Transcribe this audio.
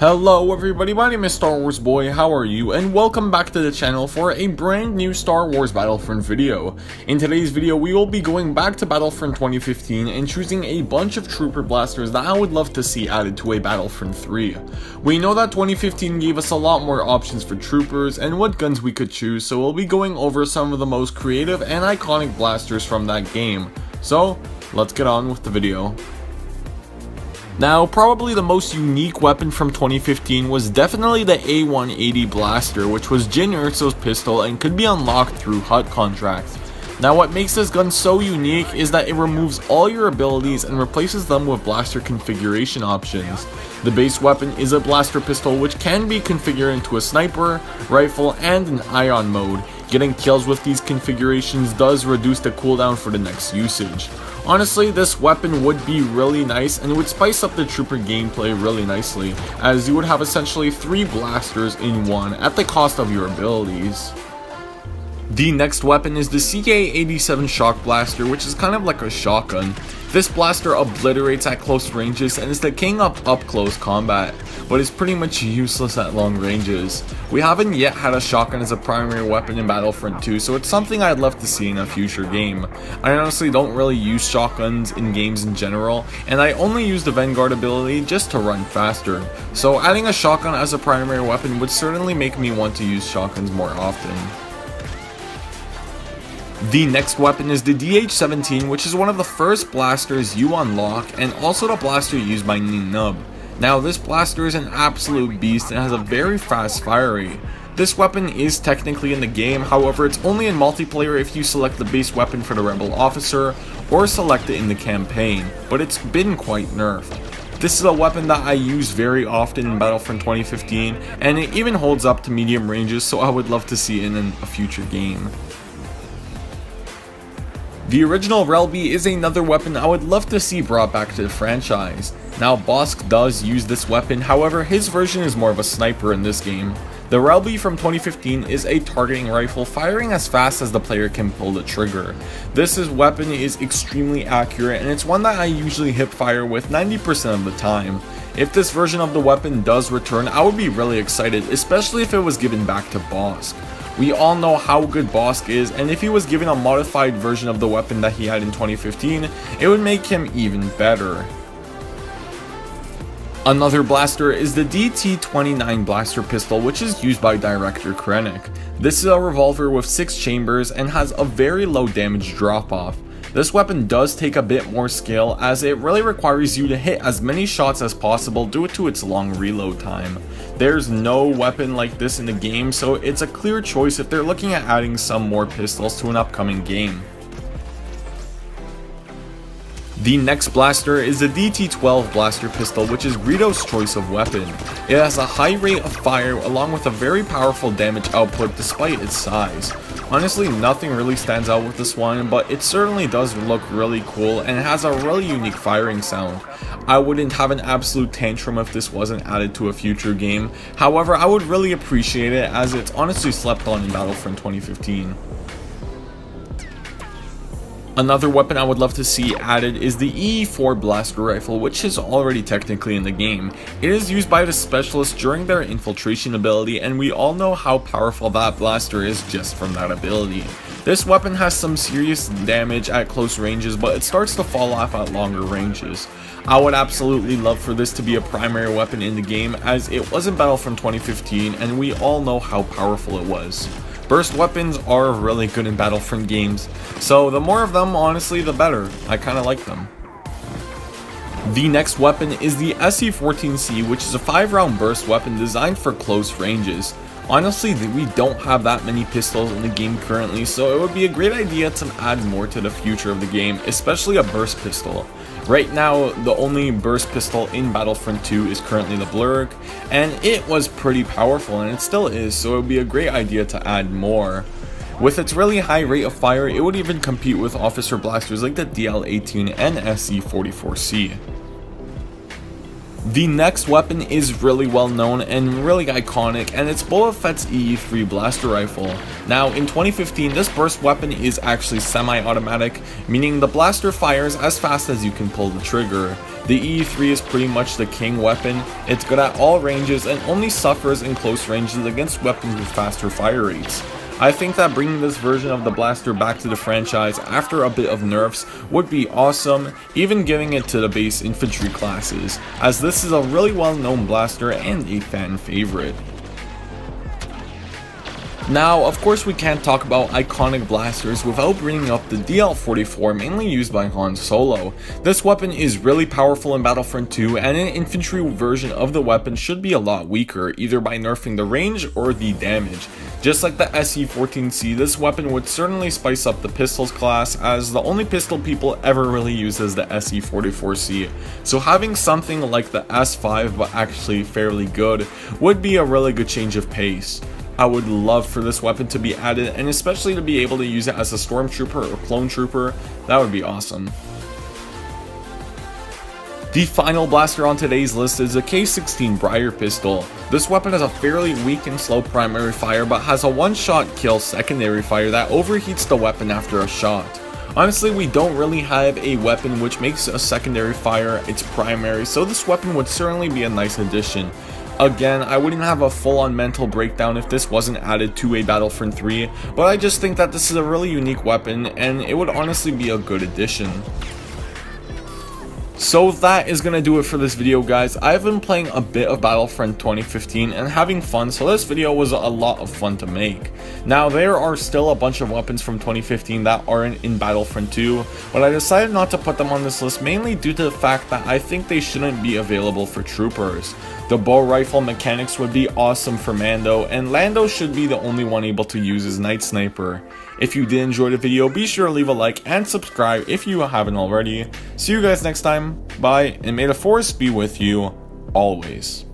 Hello everybody, my name is Star Wars Boy, how are you? And welcome back to the channel for a brand new Star Wars Battlefront video. In today's video, we will be going back to Battlefront 2015 and choosing a bunch of trooper blasters that I would love to see added to a Battlefront 3. We know that 2015 gave us a lot more options for troopers and what guns we could choose, so we'll be going over some of the most creative and iconic blasters from that game. So, let's get on with the video. Now, probably the most unique weapon from 2015 was definitely the A180 Blaster, which was Jyn Erso's pistol and could be unlocked through HUT contracts. Now, what makes this gun so unique is that it removes all your abilities and replaces them with blaster configuration options. The base weapon is a blaster pistol which can be configured into a sniper, rifle, and an ion mode. Getting kills with these configurations does reduce the cooldown for the next usage. Honestly, this weapon would be really nice and it would spice up the trooper gameplay really nicely, as you would have essentially 3 blasters in one at the cost of your abilities. The next weapon is the CK-87 Shock Blaster, which is kind of like a shotgun. This blaster obliterates at close ranges and is the king of up-close combat, but is pretty much useless at long ranges. We haven't yet had a shotgun as a primary weapon in Battlefront 2, so it's something I'd love to see in a future game. I honestly don't really use shotguns in games in general, and I only use the Vanguard ability just to run faster, so adding a shotgun as a primary weapon would certainly make me want to use shotguns more often. The next weapon is the DH17, which is one of the first blasters you unlock and also the blaster used by Nub. Now, this blaster is an absolute beast and has a very fast fire rate. This weapon is technically in the game, however it's only in multiplayer if you select the base weapon for the Rebel officer or select it in the campaign, but it's been quite nerfed. This is a weapon that I use very often in Battlefront 2015 and it even holds up to medium ranges, so I would love to see it in a future game. The original Relby is another weapon I would love to see brought back to the franchise. Now, Bossk does use this weapon, however his version is more of a sniper in this game. The Relby from 2015 is a targeting rifle firing as fast as the player can pull the trigger. This weapon is extremely accurate and it's one that I usually hip fire with 90% of the time. If this version of the weapon does return, I would be really excited, especially if it was given back to Bossk. We all know how good Bossk is, and if he was given a modified version of the weapon that he had in 2015, it would make him even better. Another blaster is the DT29 Blaster pistol, which is used by Director Krennic. This is a revolver with 6 chambers and has a very low damage drop-off. This weapon does take a bit more skill, as it really requires you to hit as many shots as possible due to its long reload time. There's no weapon like this in the game, so it's a clear choice if they're looking at adding some more pistols to an upcoming game. The next blaster is the DT12 Blaster pistol, which is Greedo's choice of weapon. It has a high rate of fire along with a very powerful damage output despite its size. Honestly, nothing really stands out with this one, but it certainly does look really cool and it has a really unique firing sound. I wouldn't have an absolute tantrum if this wasn't added to a future game, however I would really appreciate it as it's honestly slept on in Battlefront 2015. Another weapon I would love to see added is the EE4 Blaster Rifle, which is already technically in the game. It is used by the specialists during their infiltration ability, and we all know how powerful that blaster is just from that ability. This weapon has some serious damage at close ranges, but it starts to fall off at longer ranges. I would absolutely love for this to be a primary weapon in the game, as it was in Battlefront 2015 and we all know how powerful it was. Burst weapons are really good in Battlefront games, so the more of them, honestly, the better. I kinda like them. The next weapon is the SE-14C, which is a 5-round burst weapon designed for close ranges. Honestly, we don't have that many pistols in the game currently, so it would be a great idea to add more to the future of the game, especially a burst pistol. Right now, the only burst pistol in Battlefront 2 is currently the Blurrg, and it was pretty powerful, and it still is, so it would be a great idea to add more. With its really high rate of fire, it would even compete with officer blasters like the DL-18 and SE-44C. The next weapon is really well known and really iconic, and it's Boba Fett's EE3 blaster rifle. Now in 2015 this burst weapon is actually semi-automatic, meaning the blaster fires as fast as you can pull the trigger. The EE3 is pretty much the king weapon. It's good at all ranges and only suffers in close ranges against weapons with faster fire rates. I think that bringing this version of the blaster back to the franchise after a bit of nerfs would be awesome, even giving it to the base infantry classes, as this is a really well known blaster and a fan favorite. Now, of course we can't talk about iconic blasters without bringing up the DL-44 mainly used by Han Solo. This weapon is really powerful in Battlefront 2, and an infantry version of the weapon should be a lot weaker, either by nerfing the range or the damage. Just like the SE-14C, this weapon would certainly spice up the pistols class, as the only pistol people ever really use is the SE-44C. So having something like the S5 but actually fairly good would be a really good change of pace. I would love for this weapon to be added, and especially to be able to use it as a stormtrooper or clone trooper. That would be awesome. The final blaster on today's list is a K16 Briar pistol. This weapon has a fairly weak and slow primary fire, but has a one-shot kill secondary fire that overheats the weapon after a shot. Honestly, we don't really have a weapon which makes a secondary fire its primary, so this weapon would certainly be a nice addition. Again, I wouldn't have a full-on mental breakdown if this wasn't added to a Battlefront 3, but I just think that this is a really unique weapon, and it would honestly be a good addition. So that is gonna do it for this video, guys. I've been playing a bit of Battlefront 2015 and having fun, so this video was a lot of fun to make. Now, there are still a bunch of weapons from 2015 that aren't in Battlefront 2, but I decided not to put them on this list mainly due to the fact that I think they shouldn't be available for troopers. The bow rifle mechanics would be awesome for Mando, and Lando should be the only one able to use his Night Sniper. If you did enjoy the video, be sure to leave a like and subscribe if you haven't already. See you guys next time, bye, and may the Force be with you always.